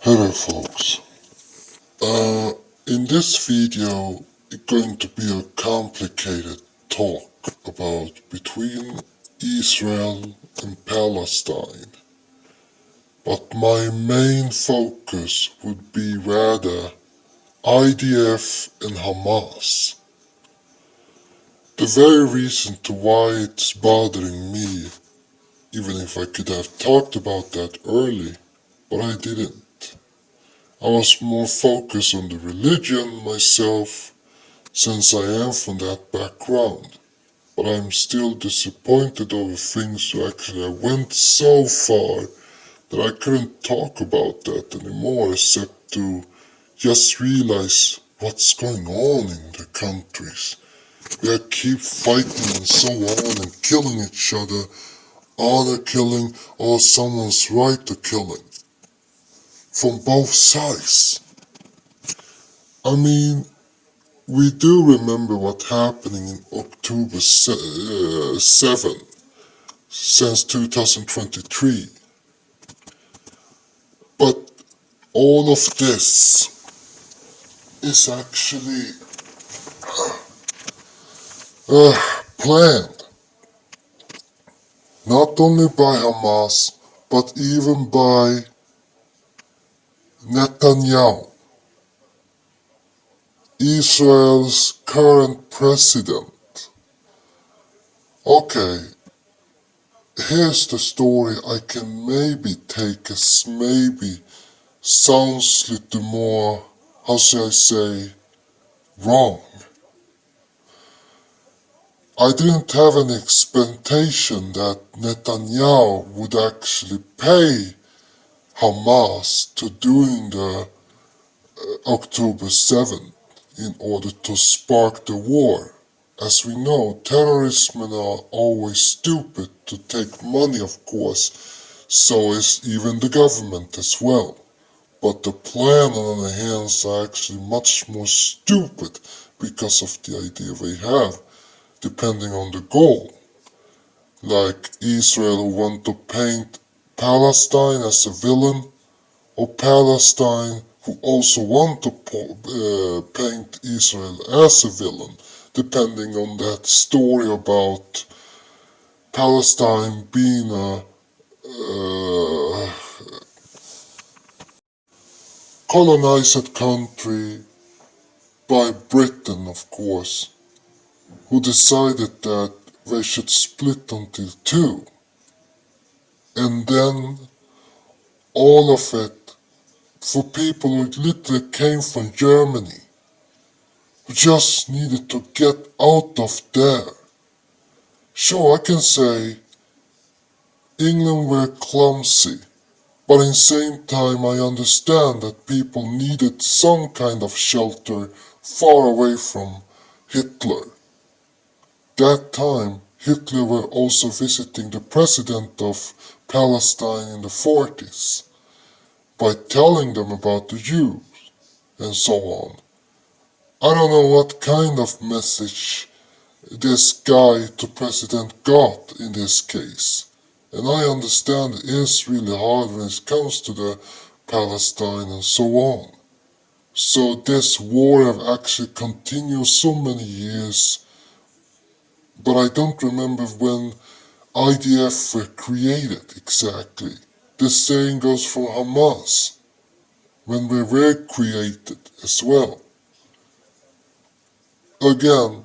Hello folks, in this video it's going to be a complicated talk about between Israel and Palestine, but my main focus would be rather IDF and Hamas. The very reason to why it's bothering me, even if I could have talked about that early, but I didn't. I was more focused on the religion myself, since I am from that background. But I'm still disappointed over things actually I went so far that I couldn't talk about that anymore except to just realize what's going on in the countries. They keep fighting and so on and killing each other, honor killing or someone's right to killing. From both sides. I mean, we do remember what happened in October 7 since 2023. But all of this is actually planned. Not only by Hamas, but even by Netanyahu, Israel's current president. Okay, here's the story I can maybe take as maybe sounds little more, how should I say, wrong. I didn't have any expectation that Netanyahu would actually pay Hamas to doing the October 7th in order to spark the war. As we know, terrorism are always stupid to take money, of course, so is even the government as well. But the plan on the hands are actually much more stupid because of the idea they have, depending on the goal. Like Israel who want to paint Palestine as a villain, or Palestine who also want to paint Israel as a villain, depending on that story about Palestine being a colonized country by Britain, of course, who decided that they should split until two. And then all of it for people who literally came from Germany, who just needed to get out of there. Sure, I can say England were clumsy, but at the same time I understand that people needed some kind of shelter far away from Hitler. That time, Hitler were also visiting the president of Palestine in the 40s by telling them about the Jews and so on. I don't know what kind of message this guy to president got in this case. And I understand it is really hard when it comes to the Palestine and so on. So this war have actually continued so many years, but I don't remember when IDF were created exactly. The same goes for Hamas, when they were created as well. Again,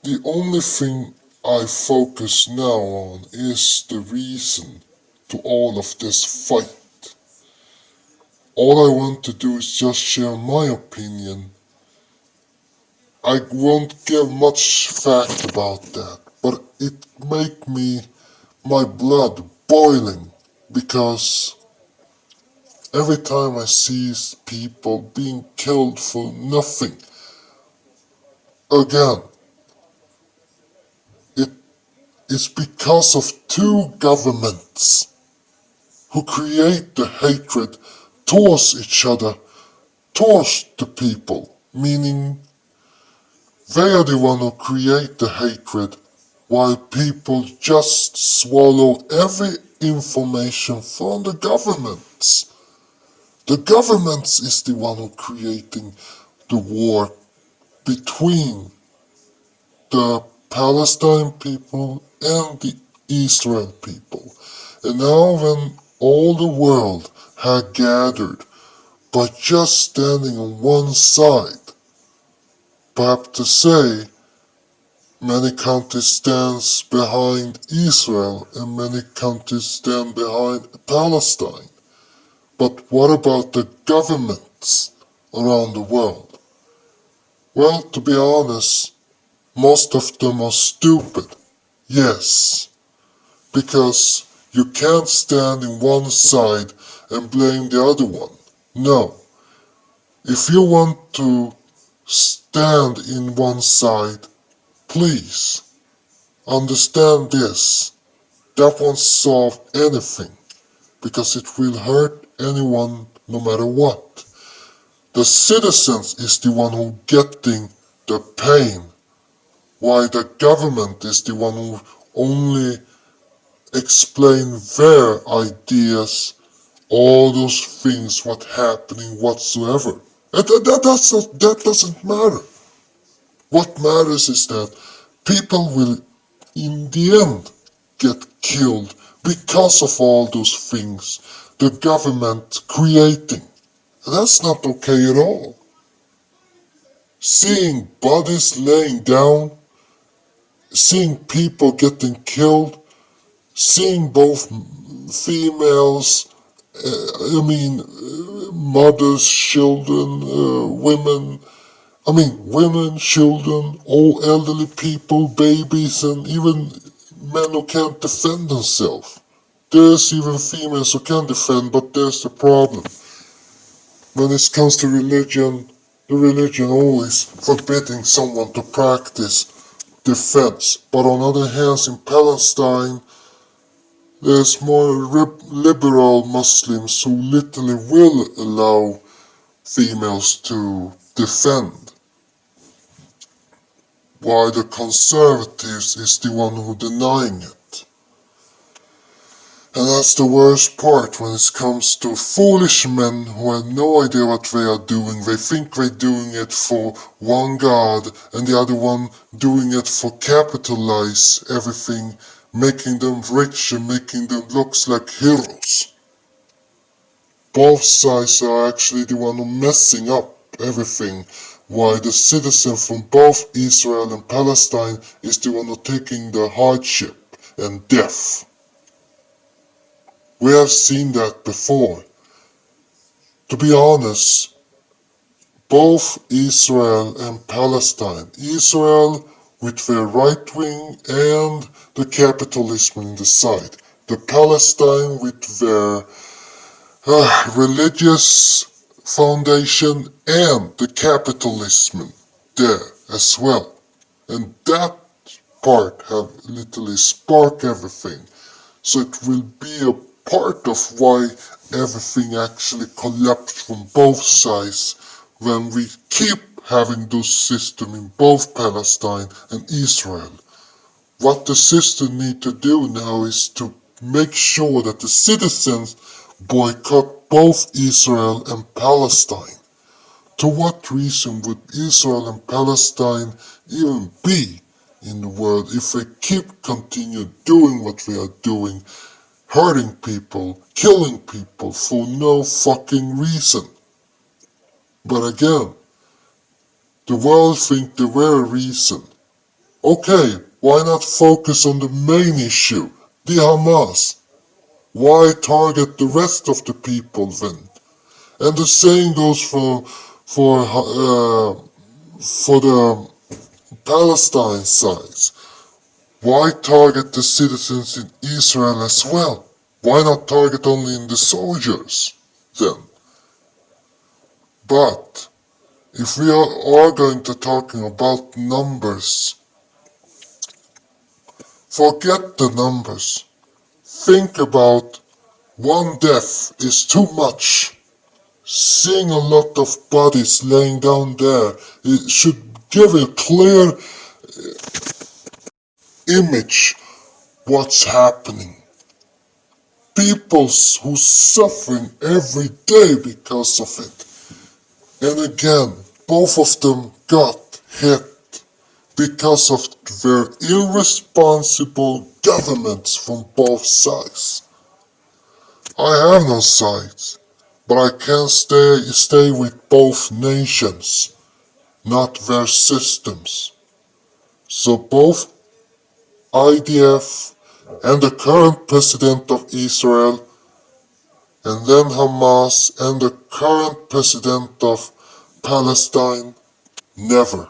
the only thing I focus now on is the reason to all of this fight. All I want to do is just share my opinion. I won't give much fact about that, but it make my blood boiling because every time I see people being killed for nothing, again, it's because of two governments who create the hatred towards each other, towards the people, meaning they are the one who create the hatred while people just swallow every information from the governments. The government is the one who creating the war between the Palestine people and the Israel people. And now when all the world had gathered by just standing on one side, perhaps to say many countries stand behind Israel and many countries stand behind Palestine. But what about the governments around the world? Well, to be honest, most of them are stupid. Yes, because you can't stand in one side and blame the other one. No. If you want to stand in one side, please understand this. That won't solve anything because it will hurt anyone no matter what. The citizens is the one who getting the pain, while the government is the one who only explain their ideas, all those things, what happening whatsoever. And that doesn't matter. What matters is that people will in the end get killed because of all those things the government creating. That's not okay at all. Seeing bodies laying down, seeing people getting killed, seeing both females, mothers, children, women, children, all elderly people, babies, and even men who can't defend themselves. There's even females who can defend, but there's the problem. When it comes to religion, the religion always forbidding someone to practice defense. But on other hands, in Palestine, there's more liberal Muslims who literally will allow females to defend, while the conservatives is the one who denying it. And that's the worst part when it comes to foolish men who have no idea what they are doing. They think they're doing it for one God and the other one doing it for capitalize everything, making them rich and making them look like heroes. Both sides are actually the one who messing up everything, while the citizen from both Israel and Palestine is the one who taking the hardship and death. We have seen that before. To be honest, both Israel and Palestine, Israel with their right wing and the capitalism in the side, the Palestine with their religious foundation and the capitalism there as well. And that part have literally sparked everything. So it will be a part of why everything actually collapsed from both sides when we keep having those systems in both Palestine and Israel. What the system need to do now is to make sure that the citizens boycott both Israel and Palestine. To what reason would Israel and Palestine even be in the world if they continue doing what they are doing, hurting people, killing people for no fucking reason? But again, the world think there were a reason. Okay, why not focus on the main issue, the Hamas? Why target the rest of the people then? And the same goes for the Palestine sides. Why target the citizens in Israel as well? Why not target only the soldiers then? But if we are going to talking about numbers, forget the numbers. Think about one death is too much. Seeing a lot of bodies laying down there, it should give a clear image what's happening. people who's suffering every day because of it. And again, both of them got hit because of their irresponsible governments from both sides. I have no sides, but I can stay with both nations, not their systems. So both IDF and the current president of Israel, and then Hamas and the current president of Palestine, never.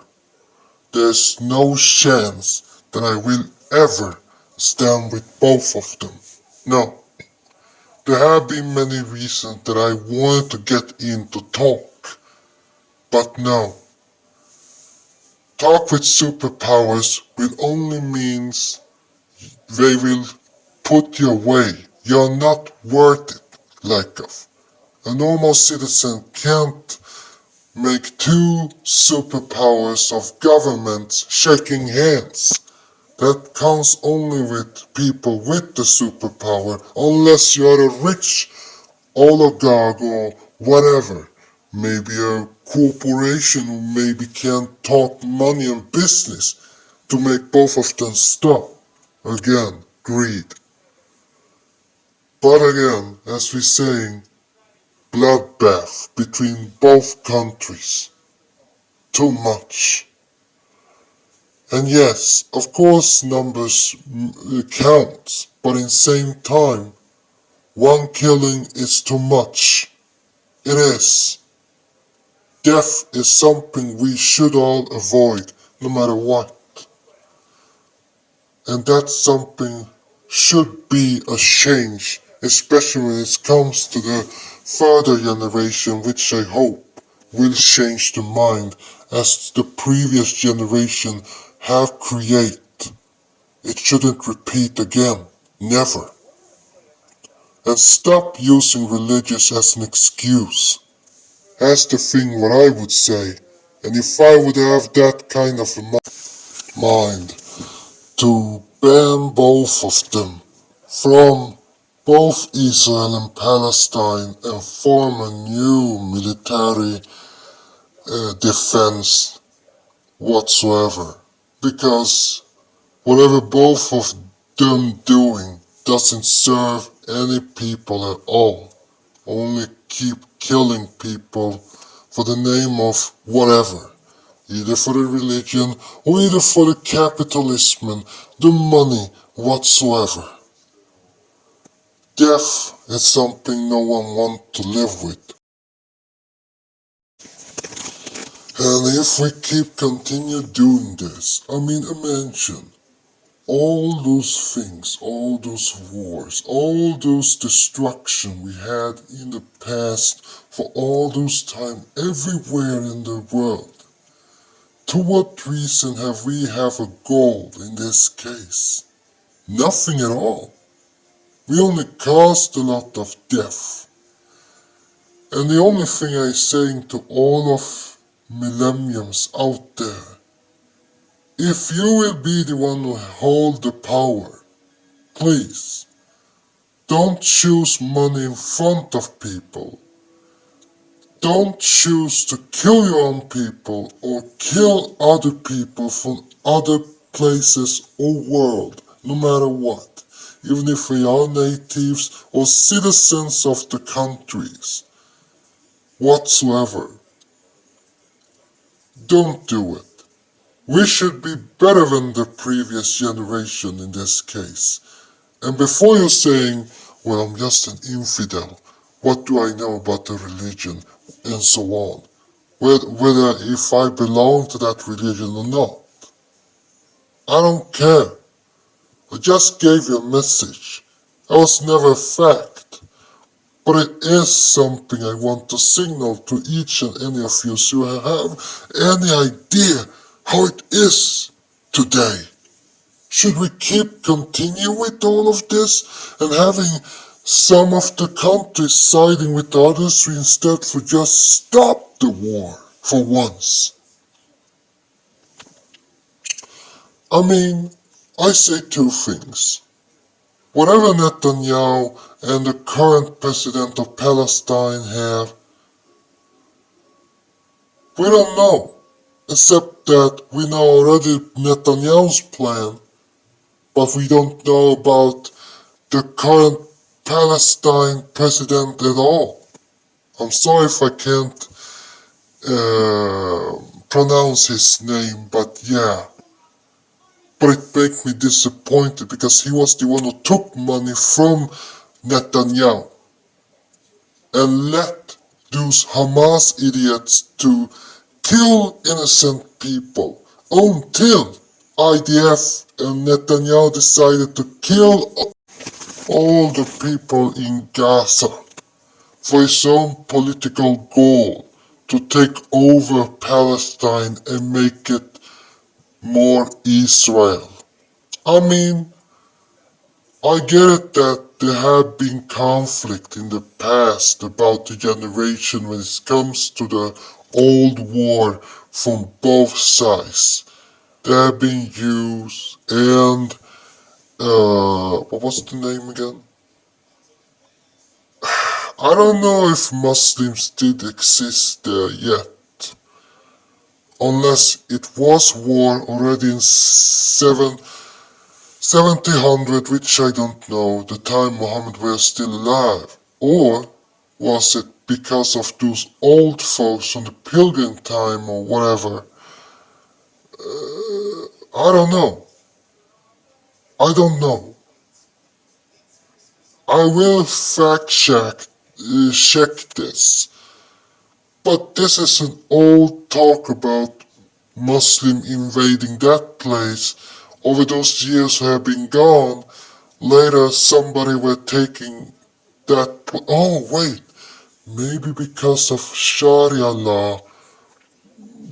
There's no chance that I will ever stand with both of them. No. There have been many reasons that I wanted to get in to talk, but no. Talk with superpowers will only means they will put you away. You're not worth it, like a normal citizen can't make two superpowers of governments shaking hands. That comes only with people with the superpower, unless you're a rich oligarch or whatever. Maybe a corporation who maybe can't talk money and business to make both of them stop. Again, greed. But again, as we're saying, bloodbath between both countries. Too much. And yes, of course numbers count, but in same time, one killing is too much. It is. Death is something we should all avoid, no matter what. And that's something should be a change, especially when it comes to the further generation, which I hope will change the mind as the previous generation have created. It shouldn't repeat again. Never. And stop using religious as an excuse. That's the thing what I would say. And if I would have that kind of a mind to ban both of them from both Israel and Palestine and form a new military defense whatsoever. Because whatever both of them doing doesn't serve any people at all. Only keep killing people for the name of whatever. Either for the religion or either for the capitalism, the money whatsoever. Death is something no one wants to live with. And if we continue doing this, imagine all those things, all those wars, all those destruction we had in the past for all those time everywhere in the world. To what reason have we have a goal in this case? Nothing at all. We only caused a lot of death. And the only thing I'm saying to all of millenniums out there, if you will be the one who hold the power, please, don't choose money in front of people. Don't choose to kill your own people or kill other people from other places or world, no matter what, even if they are natives or citizens of the countries whatsoever. Don't do it. We should be better than the previous generation in this case. And before you're saying, well, I'm just an infidel, what do I know about the religion, and so on, whether if I belong to that religion or not, I don't care. I just gave you a message. That was never a fact. But it is something I want to signal to each and any of you so you have any idea how it is today. Should we continue with all of this and having some of the countries siding with others instead for just stop the war for once? I say two things. Whatever Netanyahu and the current president of Palestine have, we don't know, except that we know already Netanyahu's plan, but we don't know about the current Palestine president at all. I'm sorry if I can't pronounce his name, but yeah. But it made me disappointed because he was the one who took money from Netanyahu and let those Hamas idiots to kill innocent people until IDF and Netanyahu decided to kill all the people in Gaza for his own political goal to take over Palestine and make it more Israel. I mean, I get it that there have been conflict in the past about the generation when it comes to the old war from both sides. There have been Jews and what was the name again? I don't know if Muslims did exist there yet, unless it was war already in 1700, which I don't know, the time Muhammad was still alive. Or was it because of those old folks on the pilgrim time or whatever? I don't know. I don't know. I will check this. But this is an old talk about Muslim invading that place. Over those years have been gone, later somebody were taking that. Oh wait, maybe because of Sharia law,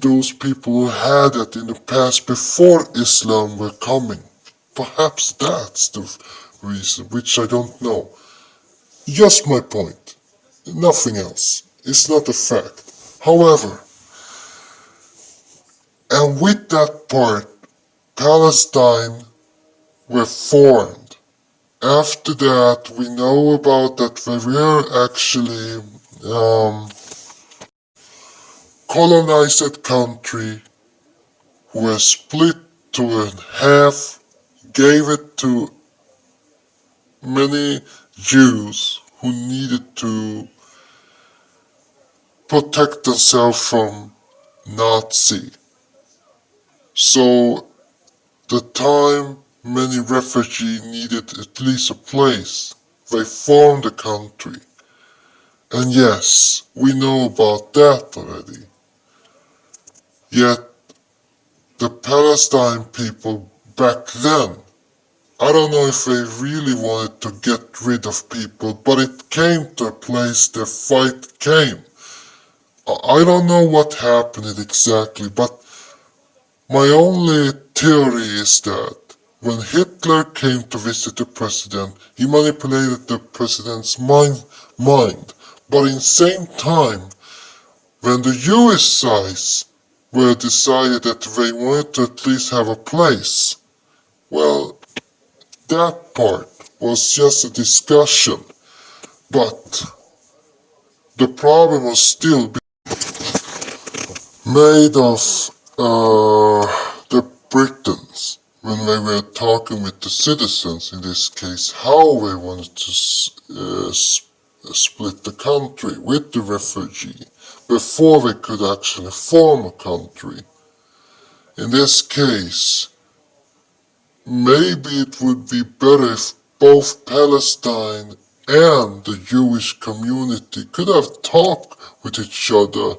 those people who had it in the past before Islam were coming. Perhaps that's the reason, which I don't know. Just my point. Nothing else. It's not a fact. However, and with that part, Palestine were formed. After that, we know about that they were actually colonized country who were split to a half, gave it to many Jews who needed to protect themselves from Nazi. So the time many refugees needed at least a place, they formed a country. And yes, we know about that already. Yet the Palestine people back then, I don't know if they really wanted to get rid of people, but it came to a place the fight came. I don't know what happened exactly, but my only theory is that when Hitler came to visit the president, he manipulated the president's mind. But in the same time, when the US sides were decided that they wanted to at least have a place, well, that part was just a discussion. But the problem was still made of the Britons when they were talking with the citizens, in this case, how they wanted to split the country with the refugee before they could actually form a country. In this case, maybe it would be better if both Palestine and the Jewish community could have talked with each other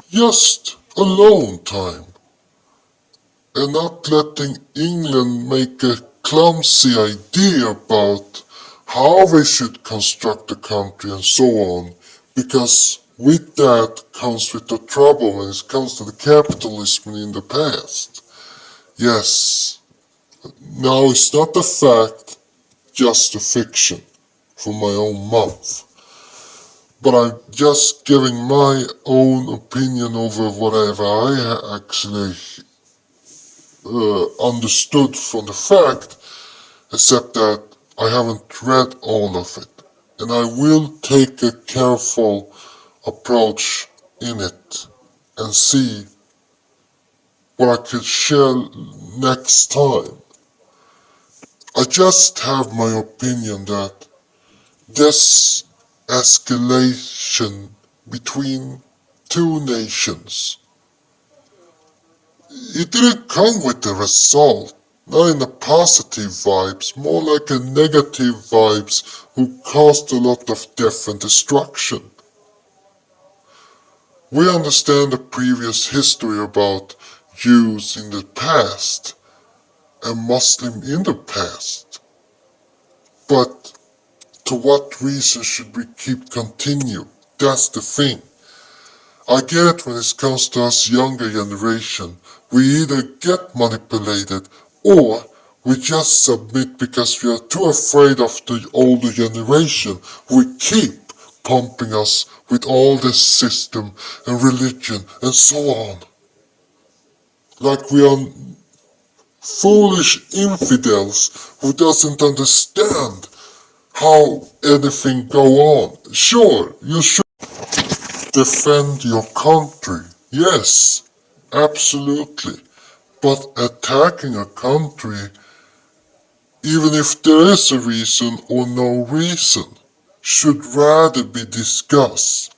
just alone time, and not letting England make a clumsy idea about how they should construct the country and so on, because with that comes with the trouble when it comes to the capitalism in the past. Yes, now it's not a fact, just a fiction from my own mouth. But I'm just giving my own opinion over whatever I actually understood from the fact, except that I haven't read all of it, and I will take a careful approach in it and see what I could share next time. I just have my opinion that this escalation between two nations, it didn't come with a result, not in a positive vibes, more like a negative vibes who caused a lot of death and destruction. We understand the previous history about Jews in the past and Muslim in the past. But to what reason should we keep continue? That's the thing. I get it when it comes to us younger generation. We either get manipulated or we just submit because we are too afraid of the older generation who keep pumping us with all this system and religion and so on. Like we are foolish infidels who doesn't understand how anything go on. Sure, you should defend your country. Yes, absolutely. But attacking a country, even if there is a reason or no reason, should rather be discussed.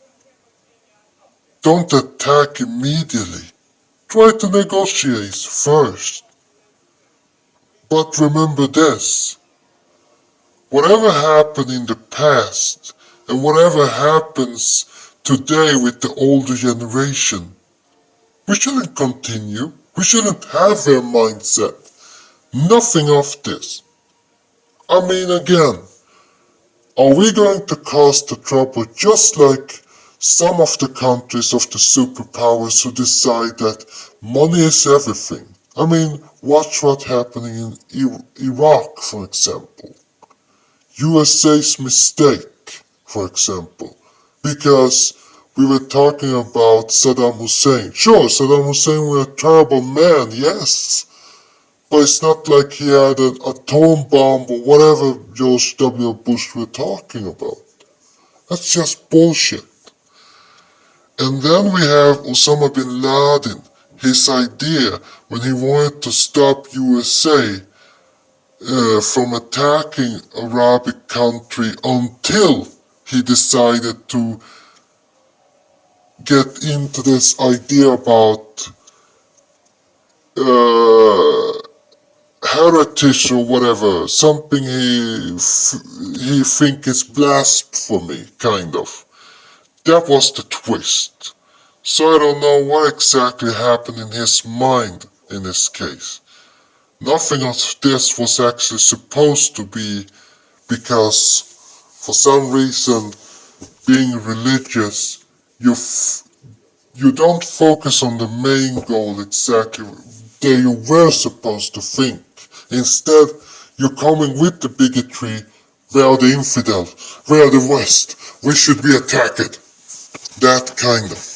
Don't attack immediately. Try to negotiate first. But remember this. Whatever happened in the past and whatever happens today with the older generation, we shouldn't continue. We shouldn't have their mindset. Nothing of this. I mean, again, are we going to cause the trouble just like some of the countries of the superpowers who decide that money is everything? I mean, watch what's happening in Iraq, for example. USA's mistake, for example, because we were talking about Saddam Hussein. Sure, Saddam Hussein was a terrible man, yes, but it's not like he had an atom bomb or whatever George W. Bush were talking about. That's just bullshit. And then we have Osama bin Laden, his idea when he wanted to stop USA from attacking Arabic country until he decided to get into this idea about heritage or whatever, something he think is blasphemy, kind of. That was the twist. So I don't know what exactly happened in his mind in this case. Nothing of this was actually supposed to be, because for some reason, being religious, you don't focus on the main goal exactly that you were supposed to think. Instead, you're coming with the bigotry, they are the infidels, we are the West, we should be attacked. That kind of.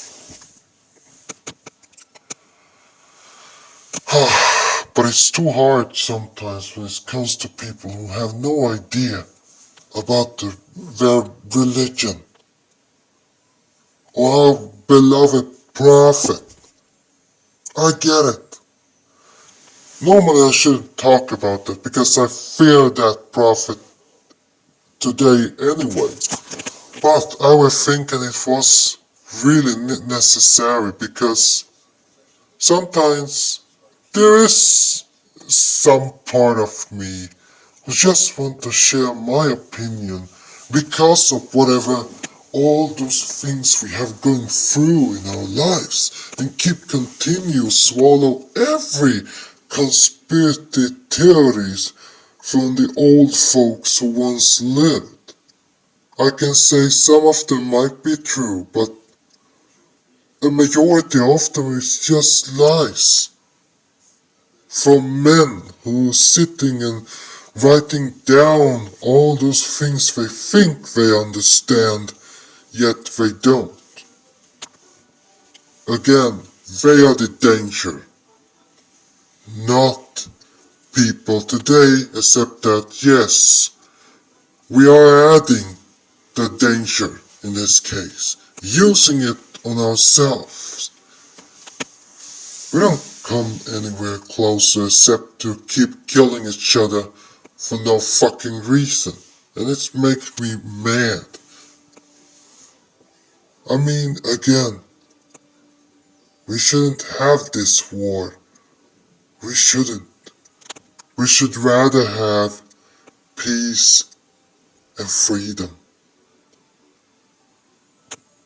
But it's too hard sometimes when it comes to people who have no idea about their religion or our beloved prophet. I get it. Normally I shouldn't talk about that because I fear that prophet today anyway. But I was thinking it was really necessary because sometimes there is some part of me who just want to share my opinion because of whatever all those things we have going through in our lives and keep continue swallow every conspiracy theories from the old folks who once lived. I can say some of them might be true, but a majority of them is just lies from men who are sitting and writing down all those things they think they understand, yet they don't. Again, they are the danger, not people today, except that yes, We are adding the danger in this case, using it on ourselves. We don't come anywhere closer except to keep killing each other for no fucking reason. And it makes me mad. I mean, again, we shouldn't have this war. We shouldn't. We should rather have peace and freedom.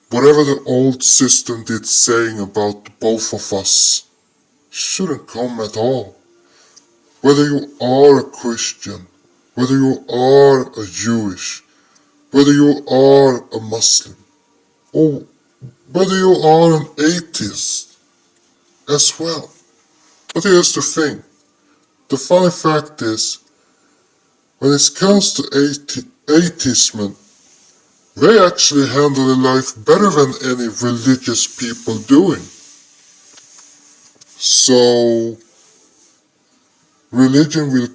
Whatever the old system did saying about both of us shouldn't come at all. Whether you are a Christian, whether you are a Jewish, whether you are a Muslim, or whether you are an atheist as well. But here's the thing. The funny fact is, when it comes to atheism, they actually handle their life better than any religious people doing. So, religion will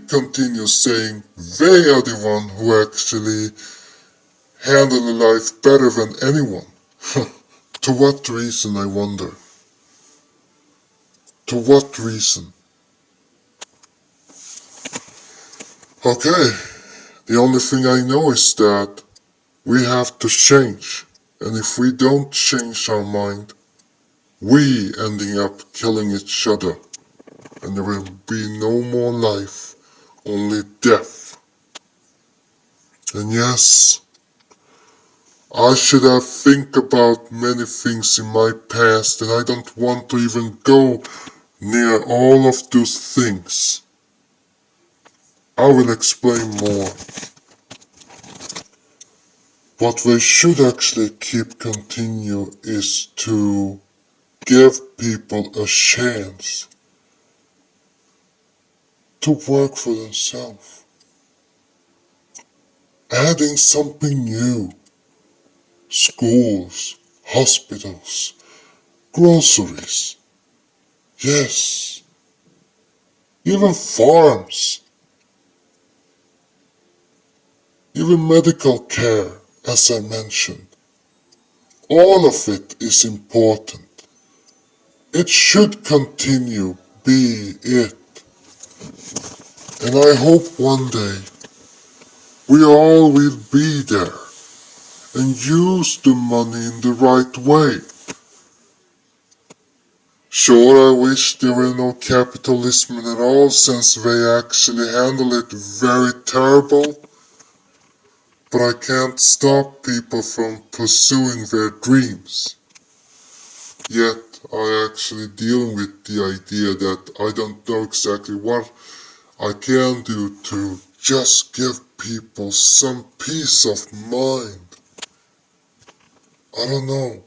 continue saying they are the one who actually handle the life better than anyone. To what reason, I wonder? To what reason? Okay, the only thing I know is that we have to change. And if we don't change our mind, we ending up killing each other. And there will be no more life, only death. And yes, I should have think about many things in my past, and I don't want to even go near all of those things. I will explain more. What they should actually continue is to give people a chance to work for themselves. Adding something new. Schools, hospitals, groceries. Yes. Even farms. Even medical care, as I mentioned. All of it is important. It should continue be it. And I hope one day we all will be there and use the money in the right way. Sure, I wish there were no capitalism at all, since they actually handle it very terrible. But I can't stop people from pursuing their dreams. Yet, I actually deal with the idea that I don't know exactly what I can do to just give people some peace of mind. I don't know.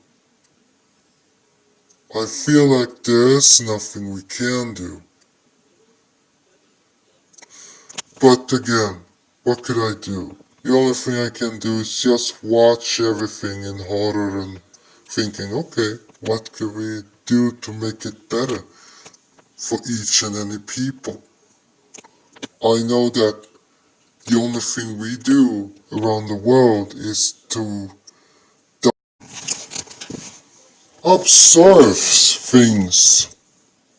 I feel like there is nothing we can do. But again, what could I do? The only thing I can do is just watch everything in horror and thinking, okay, what could we do to make it better for each and any people? I know that the only thing we do around the world is to observe things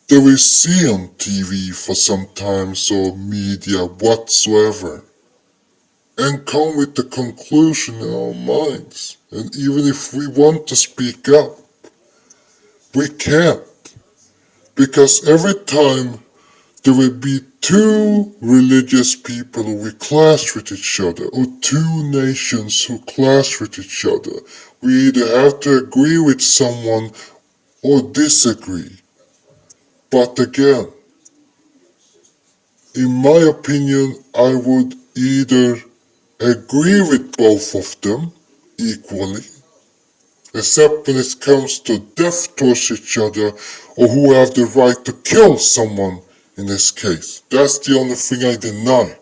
that we see on TV for sometimes or media whatsoever, and come with the conclusion in our minds. And even if we want to speak up, we can't. Because every time there will be two religious people who will clash with each other, or two nations who clash with each other, we either have to agree with someone or disagree. But again, in my opinion, I would either agree with both of them equally, except when it comes to death towards each other, or who have the right to kill someone in this case. That's the only thing I deny.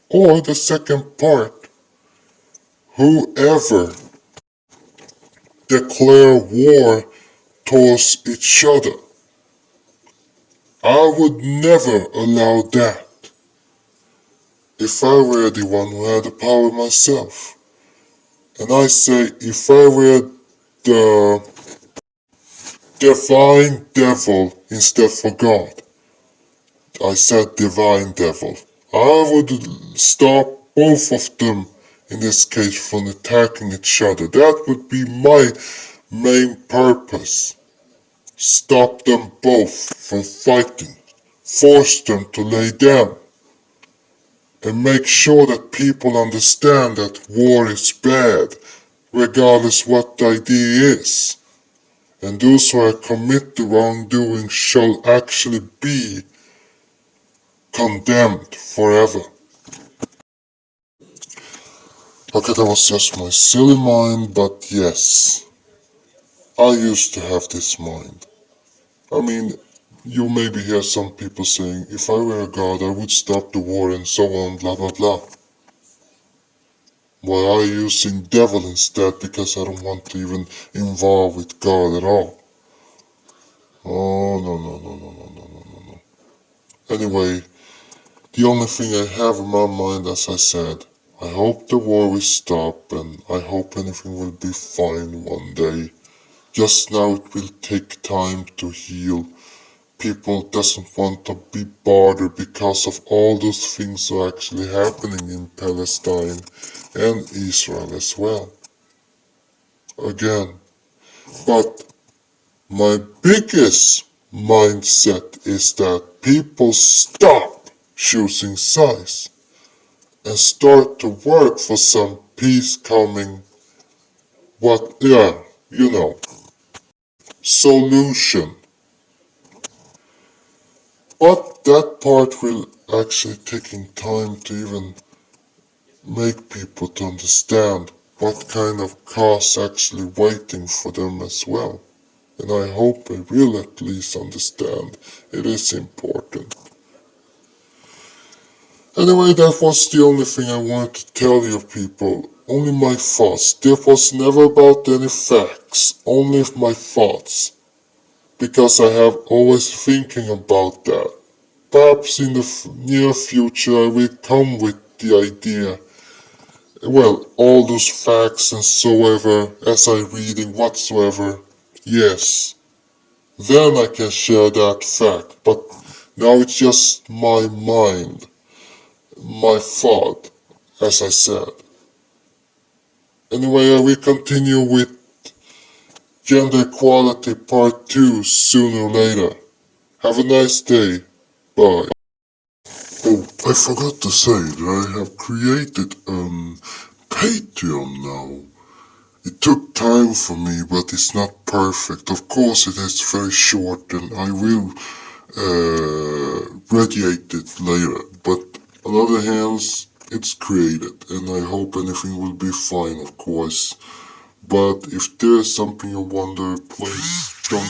Or the second part, whoever declare war towards each other. I would never allow that. if I were the one who had the power myself. And I say, if I were the divine devil instead for God, I said divine devil, I would stop both of them in this case from attacking each other. That would be my main purpose. Stop them both from fighting. Force them to lay down. And make sure that people understand that war is bad, regardless what the idea is. And those who commit the wrongdoing shall actually be condemned forever. Okay, that was just my silly mind, but yes, I used to have this mind. I mean, you maybe hear some people saying, if I were a god, I would stop the war and so on, blah blah blah. Why are you using devil instead? Because I don't want to even involve with God at all. Oh, no, no, no, no, no, no, no, no, no. Anyway, the only thing I have in my mind, as I said, I hope the war will stop and I hope anything will be fine one day. Just now it will take time to heal. People doesn't want to be bothered because of all those things are actually happening in Palestine and Israel as well. Again, but my biggest mindset is that people stop choosing sides and start to work for some peace coming, you know, solution. But that part will actually taking time to even make people to understand what kind of cause actually waiting for them as well. And I hope they will at least understand it is important. Anyway, that was the only thing I wanted to tell you people. Only my thoughts. That was never about any facts. Only my thoughts. Because I have always thinking about that. Perhaps in the near future I will come with the idea. Well, all those facts and so ever, as I reading whatsoever. Yes. Then I can share that fact. But now it's just my mind. My thought, as I said. Anyway, I will continue with gender equality part 2 sooner or later. Have a nice day. Bye. Oh, I forgot to say that I have created Patreon now. It took time for me, but it's not perfect. Of course, it is very short, and I will radiate it later. But on other hands, it's created, and I hope anything will be fine, of course. But if there is something you wonder, please don't.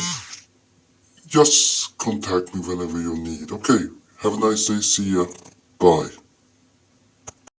Just contact me whenever you need. Okay, have a nice day. See ya. Bye.